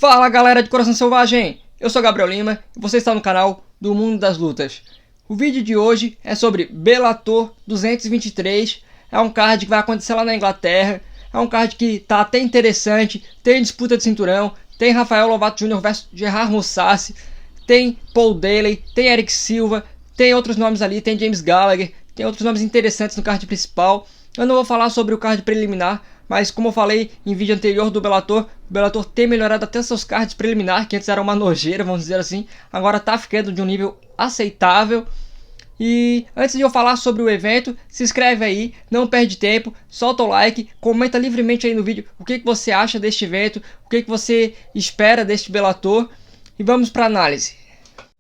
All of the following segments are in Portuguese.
Fala galera de Coração Selvagem, eu sou Gabriel Lima e você está no canal do Mundo das Lutas. O vídeo de hoje é sobre Bellator 223, é um card que vai acontecer lá na Inglaterra, é um card que tá até interessante, tem disputa de cinturão, tem Rafael Lovato Jr. vs Gerard Mousasi, tem Paul Daley, tem Erick Silva, tem outros nomes ali, tem James Gallagher, tem outros nomes interessantes no card principal. Eu não vou falar sobre o card preliminar, mas como eu falei em vídeo anterior do Bellator, o Bellator tem melhorado até seus cards preliminares, que antes era uma nojeira, vamos dizer assim, agora tá ficando de um nível aceitável. E antes de eu falar sobre o evento, se inscreve aí, não perde tempo, solta o like, comenta livremente aí no vídeo o que você acha deste evento, o que você espera deste Bellator, e vamos para análise.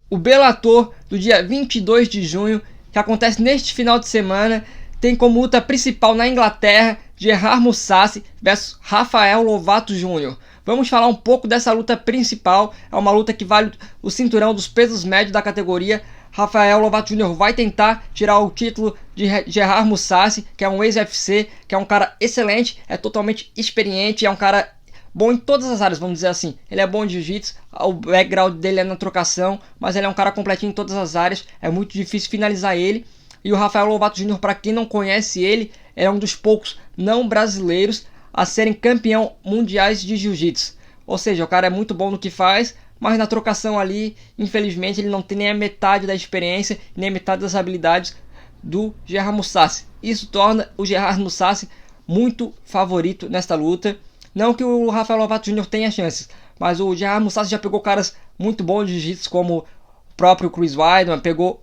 O Bellator do dia 22 de junho, que acontece neste final de semana, tem como luta principal na Inglaterra Gerard Mousasi vs Rafael Lovato Jr. Vamos falar um pouco dessa luta principal. É uma luta que vale o cinturão dos pesos médios da categoria. Rafael Lovato Jr. vai tentar tirar o título de Gerard Mousasi, que é um ex-UFC, que é um cara excelente, é totalmente experiente, é um cara bom em todas as áreas, vamos dizer assim. Ele é bom de jiu-jitsu, o background dele é na trocação, mas ele é um cara completinho em todas as áreas, é muito difícil finalizar ele. E o Rafael Lovato Jr., para quem não conhece ele, é um dos poucos não brasileiros a serem campeão mundiais de jiu-jitsu. Ou seja, o cara é muito bom no que faz, mas na trocação ali, infelizmente, ele não tem nem a metade da experiência, nem a metade das habilidades do Gerard Mousasi. Isso torna o Gerard Mousasi muito favorito nesta luta. Não que o Rafael Lovato Jr. tenha chances, mas o Gerard Mousasi já pegou caras muito bons de jiu-jitsu, como o próprio Chris Weidman, pegou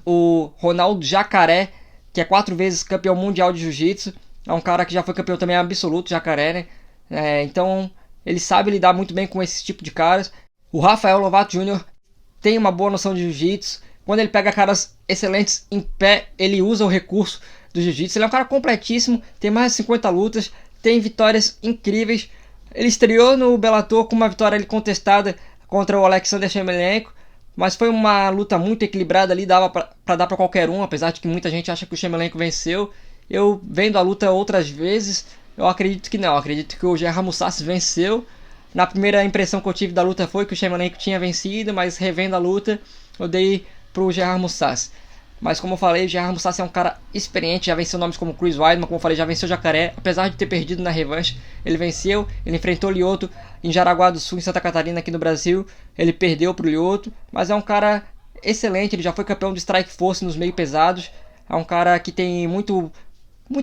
o Ronaldo Jacaré, que é 4 vezes campeão mundial de jiu-jitsu. É um cara que já foi campeão também absoluto, Jacaré, né? Então ele sabe lidar muito bem com esse tipo de caras. O Rafael Lovato Jr. tem uma boa noção de jiu-jitsu. Quando ele pega caras excelentes em pé, ele usa o recurso do jiu-jitsu. Ele é um cara completíssimo, tem mais de 50 lutas, tem vitórias incríveis. Ele estreou no Bellator com uma vitória contestada contra o Alexander Shemelenko, mas foi uma luta muito equilibrada ali, dava pra dar pra qualquer um, apesar de que muita gente acha que o Shemelenko venceu. Eu, vendo a luta outras vezes, eu acredito que não, eu acredito que o Gerard Mousasi venceu. Na primeira impressão que eu tive da luta foi que o Shemelenko tinha vencido, mas revendo a luta, eu dei pro Gerard Mousasi. Mas como eu falei, o Gerard Mousasi é um cara experiente, já venceu nomes como Chris Weidman, como eu falei, já venceu o Jacaré, apesar de ter perdido na revanche, ele venceu, ele enfrentou o Lyoto em Jaraguá do Sul, em Santa Catarina, aqui no Brasil, ele perdeu pro Lyoto, mas é um cara excelente, ele já foi campeão do Strike Force nos meio pesados, é um cara que tem muito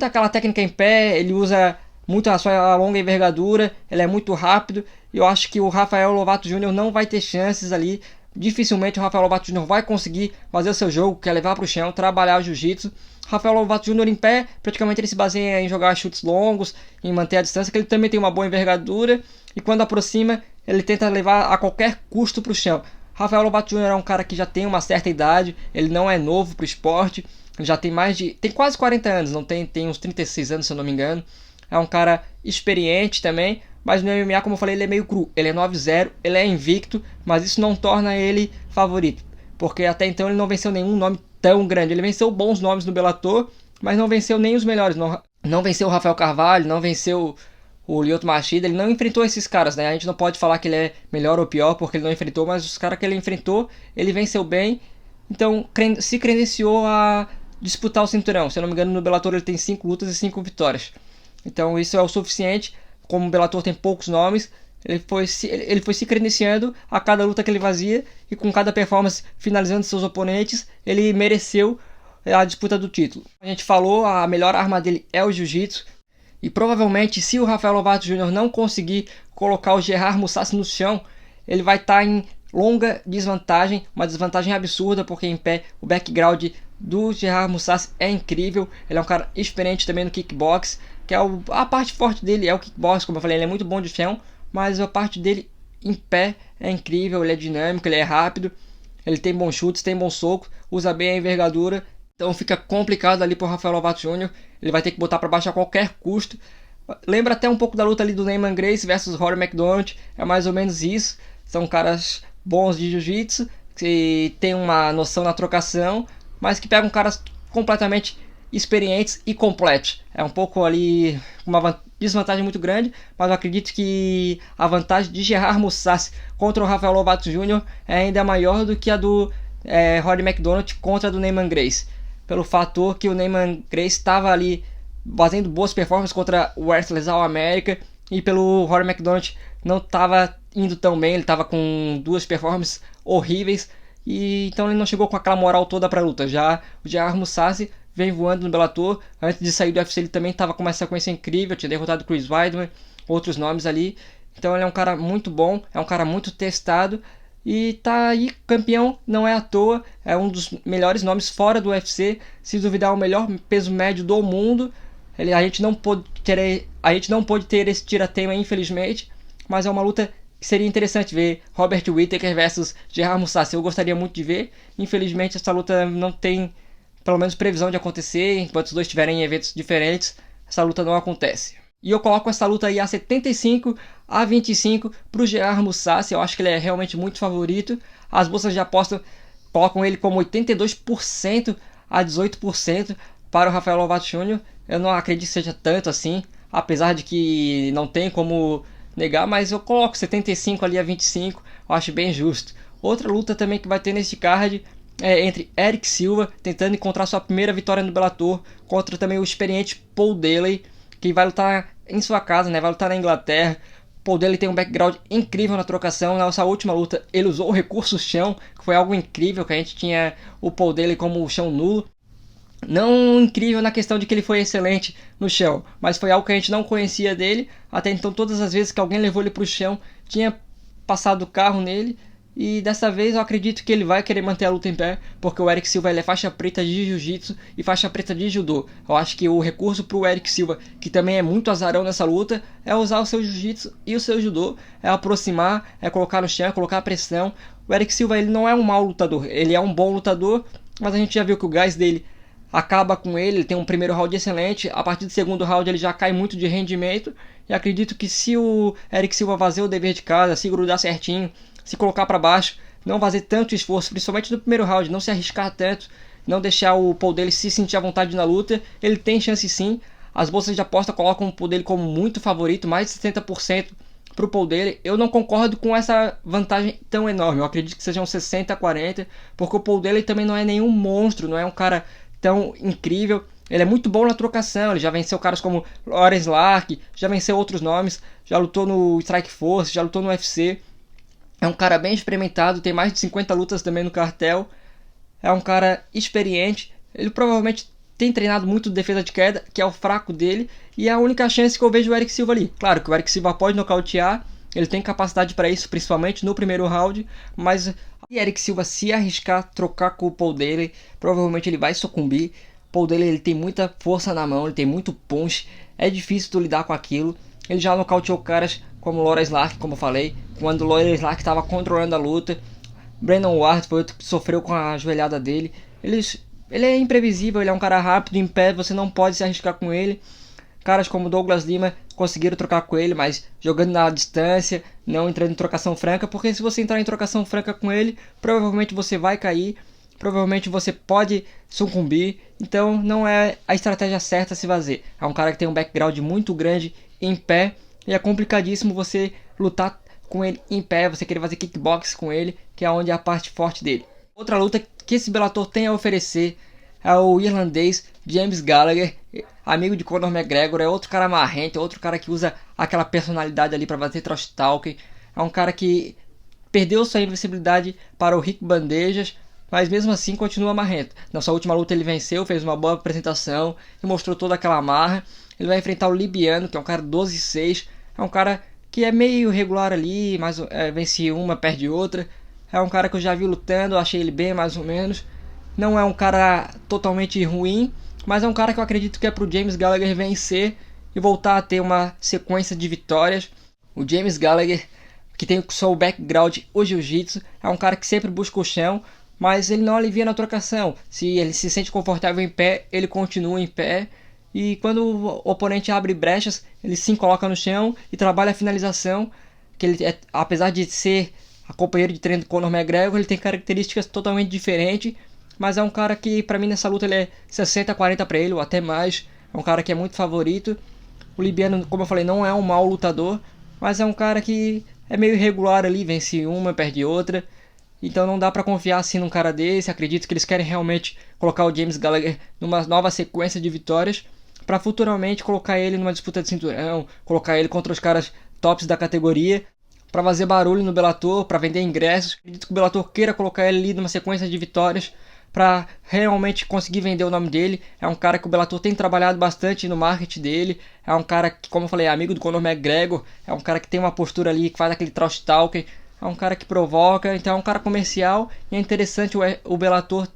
aquela técnica em pé, ele usa muito a sua longa envergadura, ele é muito rápido, e eu acho que o Rafael Lovato Jr. não vai ter chances ali. Dificilmente o Rafael Lovato Jr. vai conseguir fazer o seu jogo, que é levar para o chão, trabalhar o jiu-jitsu. Rafael Lovato Jr. em pé, praticamente ele se baseia em jogar chutes longos, em manter a distância, que ele também tem uma boa envergadura, e quando aproxima, ele tenta levar a qualquer custo para o chão. Rafael Lovato Jr. é um cara que já tem uma certa idade, ele não é novo para o esporte, ele já tem tem quase 40 anos, não tem uns 36 anos se eu não me engano. É um cara experiente também, mas no MMA, como eu falei, ele é meio cru. Ele é 9-0, ele é invicto, mas isso não torna ele favorito, porque até então ele não venceu nenhum nome tão grande. Ele venceu bons nomes no Bellator, mas não venceu nem os melhores. Não venceu o Rafael Carvalho, não venceu o Lyoto Machida, ele não enfrentou esses caras, né? A gente não pode falar que ele é melhor ou pior porque ele não enfrentou, mas os caras que ele enfrentou, ele venceu bem. Então se credenciou a disputar o cinturão. Se eu não me engano, no Bellator ele tem 5 lutas e 5 vitórias. Então isso é o suficiente. Como o Bellator tem poucos nomes, ele foi se credenciando a cada luta que ele fazia, e com cada performance finalizando seus oponentes, ele mereceu a disputa do título. A gente falou, a melhor arma dele é o jiu-jitsu, e provavelmente se o Rafael Lovato Jr. não conseguir colocar o Gerard Mousasi no chão, ele vai estar em longa desvantagem, uma desvantagem absurda, porque em pé o background do Gerard Mousasi é incrível. Ele é um cara experiente também no kickbox, que é a parte forte dele é o kickbox, como eu falei, ele é muito bom de chão, mas a parte dele em pé é incrível, ele é dinâmico, ele é rápido, ele tem bons chutes, tem bom soco, usa bem a envergadura, então fica complicado ali pro Rafael Lovato Jr., ele vai ter que botar para baixo a qualquer custo. Lembra até um pouco da luta ali do Neyman Gracie versus Rory MacDonald, é mais ou menos isso, são caras bons de jiu-jitsu, que tem uma noção na trocação, mas que pegam caras completamente experientes e completos. É um pouco ali desvantagem muito grande, mas eu acredito que a vantagem de Gerard Mousasi contra o Rafael Lovato Jr. é ainda maior do que a do Rory McDonald contra a do Neiman Gracie, pelo fator que o Neiman Gracie estava ali fazendo boas performances contra o Wrestlers All America, e pelo Rory McDonald não estava indo tão bem, ele estava com duas performances horríveis, e então ele não chegou com aquela moral toda para a luta. Já o Gerard Mousasi vem voando no Bellator, antes de sair do UFC ele também estava com uma sequência incrível, tinha derrotado Chris Weidman, outros nomes ali, então ele é um cara muito bom, é um cara muito testado, e tá aí campeão, não é à toa, é um dos melhores nomes fora do UFC, se duvidar o melhor peso médio do mundo. A gente não pôde ter esse tirateima, infelizmente, mas é uma luta que seria interessante ver. Robert Whittaker versus Gerard Mousasi, eu gostaria muito de ver. Infelizmente essa luta não tem, pelo menos, previsão de acontecer, enquanto os dois estiverem em eventos diferentes, essa luta não acontece. E eu coloco essa luta aí a 75-25 para o Gerard Mousasi. Eu acho que ele é realmente muito favorito. As bolsas de aposta colocam ele como 82% a 18% para o Rafael Lovato Jr. Eu não acredito que seja tanto assim, apesar de que não tem como negar, mas eu coloco 75 ali a 25, eu acho bem justo. Outra luta também que vai ter neste card é entre Erick Silva, tentando encontrar sua primeira vitória no Bellator, contra também o experiente Paul Daley, que vai lutar em sua casa, né? Vai lutar na Inglaterra. Paul Daley tem um background incrível na trocação. Nessa última luta ele usou o recurso chão, que foi algo incrível, que a gente tinha o Paul Daley como o chão nulo. Não incrível na questão de que ele foi excelente no chão, mas foi algo que a gente não conhecia dele. Até então, todas as vezes que alguém levou ele para o chão, tinha passado o carro nele. E dessa vez eu acredito que ele vai querer manter a luta em pé, porque o Erick Silva ele é faixa preta de jiu-jitsu e faixa preta de judô. Eu acho que o recurso para o Erick Silva, que também é muito azarão nessa luta, é usar o seu jiu-jitsu e o seu judô, é aproximar, é colocar no chão, é colocar pressão. O Erick Silva ele não é um mau lutador, ele é um bom lutador, mas a gente já viu que o gás dele acaba com ele tem um primeiro round excelente, a partir do segundo round ele já cai muito de rendimento, e acredito que se o Erick Silva fazer o dever de casa, se grudar certinho, se colocar para baixo, não fazer tanto esforço, principalmente no primeiro round, não se arriscar tanto, não deixar o Paul dele se sentir à vontade na luta, ele tem chance sim. As bolsas de aposta colocam o Paul dele como muito favorito, mais de 70% para o Paul dele. Eu não concordo com essa vantagem tão enorme, eu acredito que sejam 60-40, porque o Paul dele também não é nenhum monstro, não é um cara tão incrível. Ele é muito bom na trocação, ele já venceu caras como Lawrence Lark, já venceu outros nomes, já lutou no Strike Force, já lutou no UFC. É um cara bem experimentado, tem mais de 50 lutas também no cartel. É um cara experiente, ele provavelmente tem treinado muito defesa de queda, que é o fraco dele, e é a única chance que eu vejo o Erick Silva ali. Claro que o Erick Silva pode nocautear, ele tem capacidade para isso, principalmente no primeiro round, mas se Erick Silva se arriscar trocar com o Paul Daley, provavelmente ele vai sucumbir. Paul Daley ele tem muita força na mão, ele tem muito punch, é difícil tu lidar com aquilo. Ele já nocauteou caras como Lawrence Lark, como eu falei, quando o Lawrence Lark estava controlando a luta. Brandon Ward foi outro que sofreu com a joelhada dele. Ele é imprevisível, ele é um cara rápido, em pé, você não pode se arriscar com ele. Caras como Douglas Lima conseguiram trocar com ele, mas jogando na distância, não entrando em trocação franca, porque se você entrar em trocação franca com ele, provavelmente você vai cair, provavelmente você pode sucumbir, então não é a estratégia certa a se fazer. É um cara que tem um background muito grande em pé, e é complicadíssimo você lutar com ele em pé, você querer fazer kickbox com ele, que é onde é a parte forte dele. Outra luta que esse Bellator tem a oferecer é o irlandês James Gallagher, amigo de Conor McGregor, é outro cara marrento, é outro cara que usa aquela personalidade ali para fazer trash talking. É um cara que perdeu sua invencibilidade para o Rick Bandejas, mas mesmo assim continua marrento. Na sua última luta ele venceu, fez uma boa apresentação e mostrou toda aquela marra. Ele vai enfrentar o Libiano, que é um cara 12-6, é um cara que é meio regular ali, mas vence uma, perde outra. É um cara que eu já vi lutando, achei ele bem mais ou menos. Não é um cara totalmente ruim, mas é um cara que eu acredito que é pro James Gallagher vencer e voltar a ter uma sequência de vitórias. O James Gallagher, que tem o seu background, o jiu-jitsu, é um cara que sempre busca o chão, mas ele não alivia na trocação. Se ele se sente confortável em pé, ele continua em pé. E quando o oponente abre brechas, ele sim coloca no chão e trabalha a finalização. Que ele apesar de ser a companheiro de treino do Conor McGregor, ele tem características totalmente diferentes. Mas é um cara que, pra mim, nessa luta ele é 60-40 pra ele, ou até mais. É um cara que é muito favorito. O Libiano, como eu falei, não é um mau lutador, mas é um cara que é meio irregular ali, vence uma, perde outra. Então não dá pra confiar assim num cara desse. Acredito que eles querem realmente colocar o James Gallagher numa nova sequência de vitórias pra futuramente colocar ele numa disputa de cinturão, colocar ele contra os caras tops da categoria, pra fazer barulho no Bellator, pra vender ingressos. Acredito que o Bellator queira colocar ele ali numa sequência de vitórias para realmente conseguir vender o nome dele. É um cara que o Bellator tem trabalhado bastante no marketing dele. É um cara que, como eu falei, é amigo do Conor McGregor. É um cara que tem uma postura ali, que faz aquele trash talking. É um cara que provoca, então é um cara comercial. E é interessante o Bellator.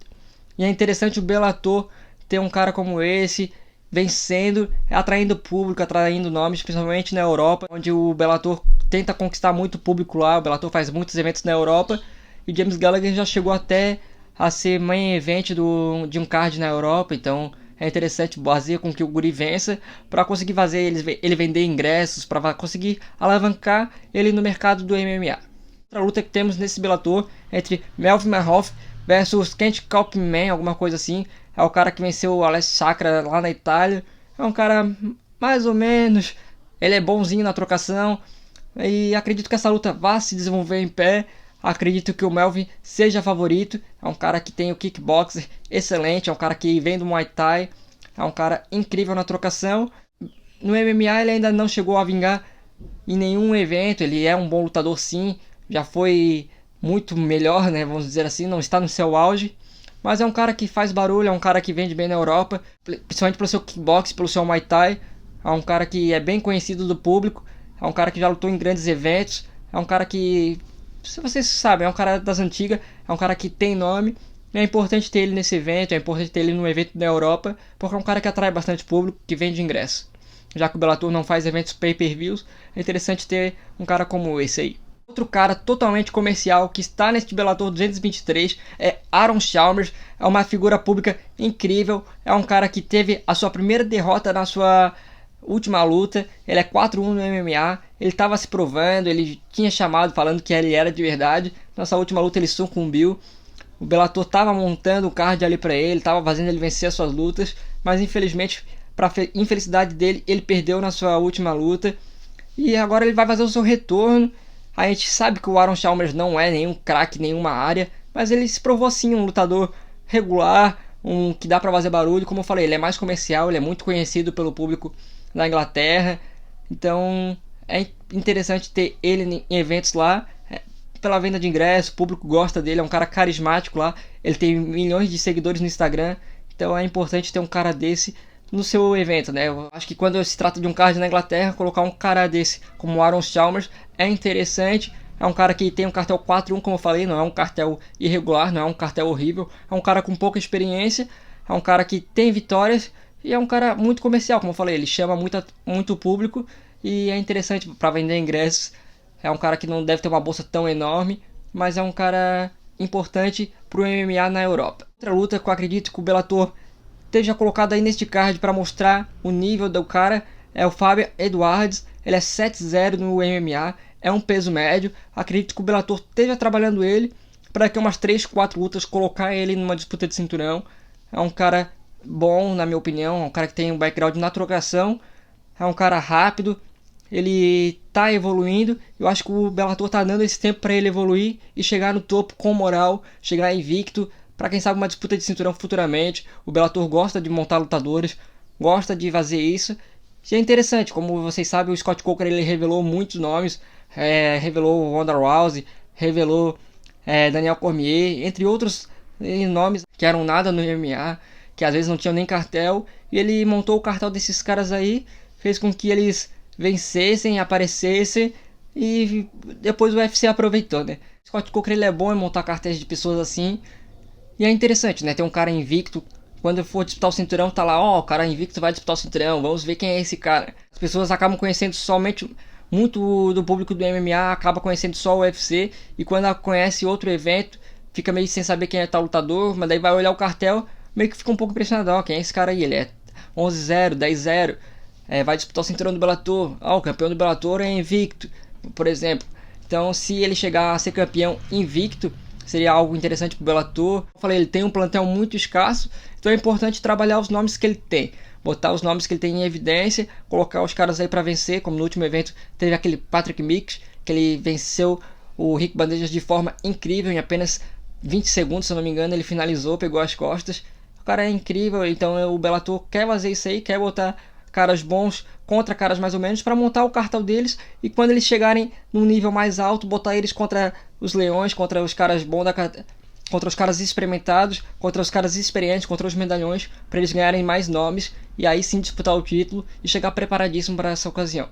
E é interessante o Bellator ter um cara como esse vencendo, atraindo público, atraindo nomes, principalmente na Europa, onde o Bellator tenta conquistar muito público lá. O Bellator faz muitos eventos na Europa. E James Gallagher já chegou até a ser main event de um card na Europa, então é interessante fazer com que o guri vença para conseguir fazer ele vender ingressos, para conseguir alavancar ele no mercado do MMA. Outra luta que temos nesse Bellator é entre Melvin Manhoef versus Kent Kaufman, alguma coisa assim. É o cara que venceu o Alessio Sakara lá na Itália. É um cara mais ou menos, ele é bonzinho na trocação e acredito que essa luta vá se desenvolver em pé. Acredito que o Melvin seja favorito. É um cara que tem o kickboxer excelente. É um cara que vem do Muay Thai. É um cara incrível na trocação. No MMA ele ainda não chegou a vingar em nenhum evento. Ele é um bom lutador sim. Já foi muito melhor, né? Vamos dizer assim. Não está no seu auge. Mas é um cara que faz barulho. É um cara que vende bem na Europa. Principalmente pelo seu kickbox, pelo seu Muay Thai. É um cara que é bem conhecido do público. É um cara que já lutou em grandes eventos. É um cara que, se vocês sabem, é um cara das antigas, é um cara que tem nome. É importante ter ele nesse evento, é importante ter ele num evento da Europa, porque é um cara que atrai bastante público, que vende ingresso. Já que o Bellator não faz eventos pay-per-views, é interessante ter um cara como esse aí. Outro cara totalmente comercial que está neste Bellator 223 é Aaron Chalmers. É uma figura pública incrível, é um cara que teve a sua primeira derrota na sua última luta. Ele é 4-1 no MMA, ele estava se provando, ele tinha chamado falando que ele era de verdade. Nessa última luta ele sucumbiu. O Bellator estava montando o card ali para ele, estava fazendo ele vencer as suas lutas, mas infelizmente, para infelicidade dele, ele perdeu na sua última luta. E agora ele vai fazer o seu retorno. A gente sabe que o Aaron Chalmers não é nenhum craque em nenhuma área, mas ele se provou sim um lutador regular, um que dá para fazer barulho. Como eu falei, ele é mais comercial, ele é muito conhecido pelo público na Inglaterra, então é interessante ter ele em eventos lá, pela venda de ingressos. O público gosta dele, é um cara carismático lá, ele tem milhões de seguidores no Instagram, então é importante ter um cara desse no seu evento, né? Eu acho que quando se trata de um card na Inglaterra, colocar um cara desse como o Aaron Chalmers é interessante. É um cara que tem um cartel 4-1, como eu falei, não é um cartel irregular, não é um cartel horrível, é um cara com pouca experiência, é um cara que tem vitórias. E é um cara muito comercial, como eu falei, ele chama muito público e é interessante para vender ingressos. É um cara que não deve ter uma bolsa tão enorme, mas é um cara importante para o MMA na Europa. Outra luta que eu acredito que o Bellator esteja colocado aí neste card para mostrar o nível do cara é o Fabio Edwards. Ele é 7-0 no MMA, é um peso médio. Acredito que o Bellator esteja trabalhando ele para daqui umas 3-4 lutas colocar ele numa disputa de cinturão. É um cara bom, na minha opinião, é um cara que tem um background na trocação, é um cara rápido, ele tá evoluindo. Eu acho que o Bellator tá dando esse tempo para ele evoluir e chegar no topo com moral, chegar invicto, para quem sabe uma disputa de cinturão futuramente. O Bellator gosta de montar lutadores, gosta de fazer isso. E é interessante, como vocês sabem, o Scott Coker ele revelou muitos nomes, revelou o Ronda Rousey, revelou Daniel Cormier, entre outros nomes que eram nada no MMA, que às vezes não tinham nem cartel, e ele montou o cartel desses caras aí, fez com que eles vencessem, aparecessem, e depois o UFC aproveitou, né? Scott Coker ele é bom em montar cartéis de pessoas assim, e é interessante, né? Ter um cara invicto, quando for disputar o cinturão, tá lá, o cara invicto vai disputar o cinturão, vamos ver quem é esse cara. As pessoas acabam conhecendo somente, muito do público do MMA acaba conhecendo só o UFC, e quando conhece outro evento, fica meio sem saber quem é tal lutador, mas daí vai olhar o cartel, meio que fica um pouco impressionado. Quem é esse cara aí? Ele é 11-0, 10-0, vai disputar o cinturão do Bellator. O campeão do Bellator é invicto, por exemplo. Então, se ele chegar a ser campeão invicto, seria algo interessante pro Bellator. Eu falei, ele tem um plantel muito escasso, então é importante trabalhar os nomes que ele tem. botar os nomes que ele tem em evidência, colocar os caras aí para vencer, como no último evento teve aquele Patrick Mix, que ele venceu o Rick Bandejas de forma incrível, em apenas 20 segundos, se eu não me engano, ele finalizou, pegou as costas. O cara é incrível, então o Bellator quer fazer isso aí, quer botar caras bons contra caras mais ou menos para montar o cartel deles, e quando eles chegarem num nível mais alto, botar eles contra os leões, contra os caras bons contra os caras experimentados, contra os caras experientes, contra os medalhões, para eles ganharem mais nomes e aí sim disputar o título e chegar preparadíssimo para essa ocasião.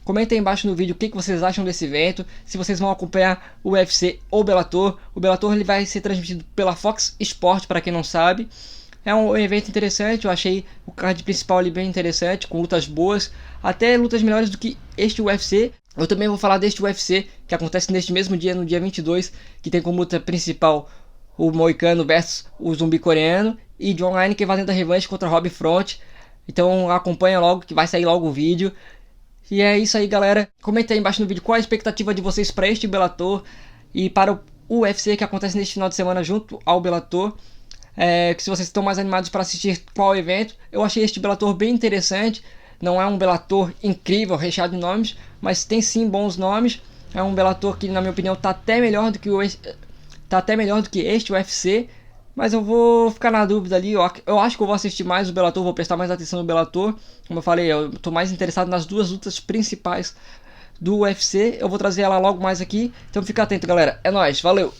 Comentem aí embaixo no vídeo o que vocês acham desse evento, se vocês vão acompanhar o UFC ou o Bellator. O Bellator ele vai ser transmitido pela Fox Sport, para quem não sabe. É um evento interessante, eu achei o card principal ali bem interessante, com lutas boas, até lutas melhores do que este UFC. Eu também vou falar deste UFC, que acontece neste mesmo dia, no dia 22, que tem como luta principal o Moicano versus o zumbi coreano, e John Heineken fazendo a revanche contra Rob Front. Então acompanha logo, que vai sair logo o vídeo. E é isso aí, galera. Comenta aí embaixo no vídeo qual a expectativa de vocês para este Bellator e para o UFC que acontece neste final de semana junto ao Bellator. Que se vocês estão mais animados para assistir qual evento. Eu achei este Bellator bem interessante. Não é um Bellator incrível, recheado de nomes, mas tem sim bons nomes. É um Bellator que, na minha opinião, está até melhor do que este UFC. Mas eu vou ficar na dúvida ali. Eu acho que eu vou assistir mais o Bellator, vou prestar mais atenção no Bellator. Como eu falei, eu estou mais interessado nas duas lutas principais do UFC. Eu vou trazer ela logo mais aqui. Então fica atento, galera. É nóis, valeu!